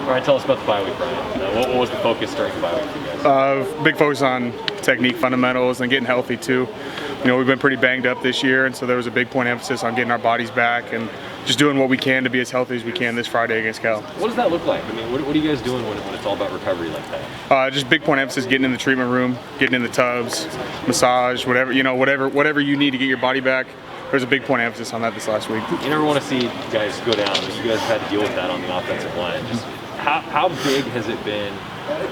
Ryan, tell us about the bye week, Ryan. What was the focus during the bye week for you guys? Big focus on technique fundamentals and getting healthy too. We've been pretty banged up this year, and so there was a big point of emphasis on getting our bodies back and just doing what we can to be as healthy as we can this Friday against Cal. What does that look like? I mean, what are you guys doing when it's all about recovery like that? Just big point of emphasis, getting in the treatment room, getting in the tubs, massage, whatever you need to get your body back. There's a big point of emphasis on that this last week. You never want to see guys go down, but you guys have had to deal with that on the offensive line. Just how big has it been,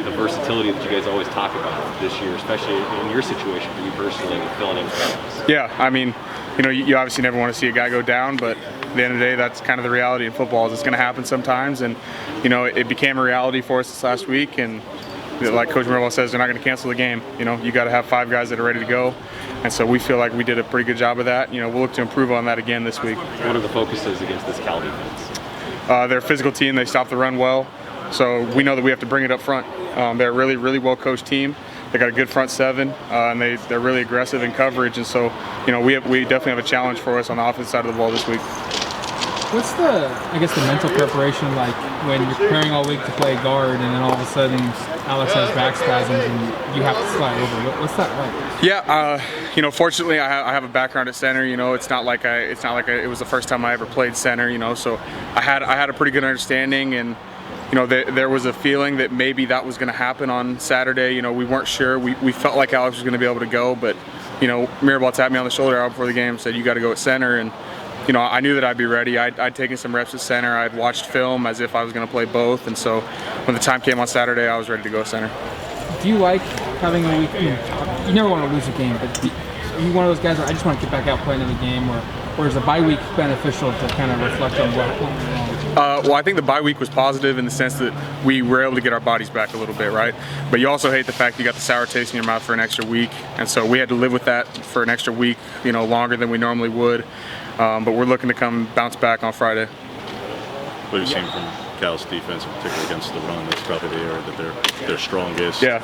the versatility that you guys always talk about this year, especially in your situation for you personally with filling in games? Yeah, I mean, you obviously never want to see a guy go down, but at the end of the day, that's kind of the reality in football. Is it's going to happen sometimes, and it became a reality for us this last week. And like Coach Mirabal says, they're not going to cancel the game. You got to have 5 guys that are ready to go, and so we feel like we did a pretty good job of that. We'll look to improve on that again this week. What are the focuses against this Cal defense? They're a physical team. They stop the run well, so we know that we have to bring it up front. They're a really, really well-coached team. They got a good front seven, and they're really aggressive in coverage. And so, we definitely have a challenge for us on the offensive side of the ball this week. What's the mental preparation like when you're preparing all week to play guard, and then all of a sudden Alex has back spasms and you have to slide over? What's that like? Yeah, fortunately I have a background at center. It's not like it was the first time I ever played center. So I had a pretty good understanding, and there was a feeling that maybe that was going to happen on Saturday. We weren't sure. We felt like Alex was going to be able to go, but Mirabal tapped me on the shoulder out before the game and said, "You got to go at center." And I knew that I'd be ready. I'd taken some reps at center. I'd watched film as if I was going to play both, and so when the time came on Saturday, I was ready to go at center. Do you like having a week? You never want to lose a game, but are you one of those guys where I just want to get back out playing in the game, or is a bye week beneficial to kind of reflect on what went wrong? Well, I think the bye week was positive in the sense that we were able to get our bodies back a little bit, right? But you also hate the fact you got the sour taste in your mouth for an extra week, and so we had to live with that for an extra week, longer than we normally would. But we're looking to bounce back on Friday. What have you seen from Cal's defense, in particular against the run? That's probably the area that they're strongest. Yeah,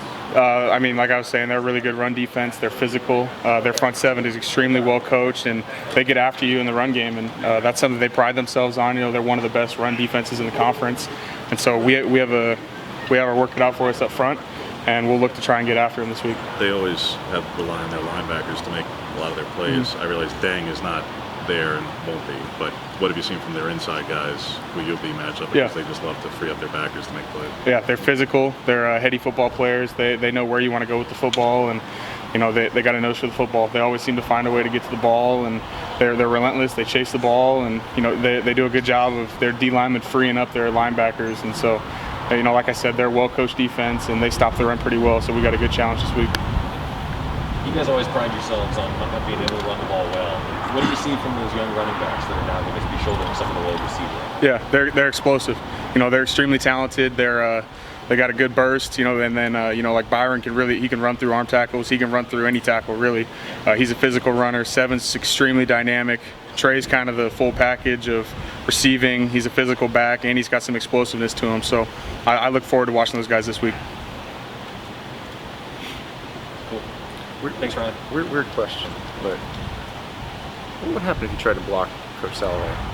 I mean, like I was saying, they're a really good run defense. They're physical. Their front seven is extremely well coached, and they get after you in the run game, and that's something they pride themselves on. They're one of the best run defenses in the conference, and so we have our work cut out for us up front, and we'll look to try and get after them this week. They always have rely on their linebackers to make a lot of their plays. Mm-hmm. I realize Dang is not there and won't be, but what have you seen from their inside guys who you'll be matched up against? They just love to free up their backers to make plays. Yeah, they're physical. They're heady football players. They know where you want to go with the football, and they got a nose for the football. They always seem to find a way to get to the ball, and they're relentless. They chase the ball, and they do a good job of their D linemen freeing up their linebackers, and so like I said, they're a well-coached defense, and they stop the run pretty well, so we got a good challenge this week. You guys always pride yourselves on being able to run the ball well. What do you see from those young running backs that are now going to be shouldering some of the load receivers? Yeah, they're explosive. They're extremely talented. They got a good burst. And then like Byron he can run through arm tackles. He can run through any tackle really. He's a physical runner. Seven's extremely dynamic. Trey's kind of the full package of receiving. He's a physical back, and he's got some explosiveness to him. So I look forward to watching those guys this week. Cool. Thanks, Ryan. Weird question, but what would happen if you tried to block Coach Salovey?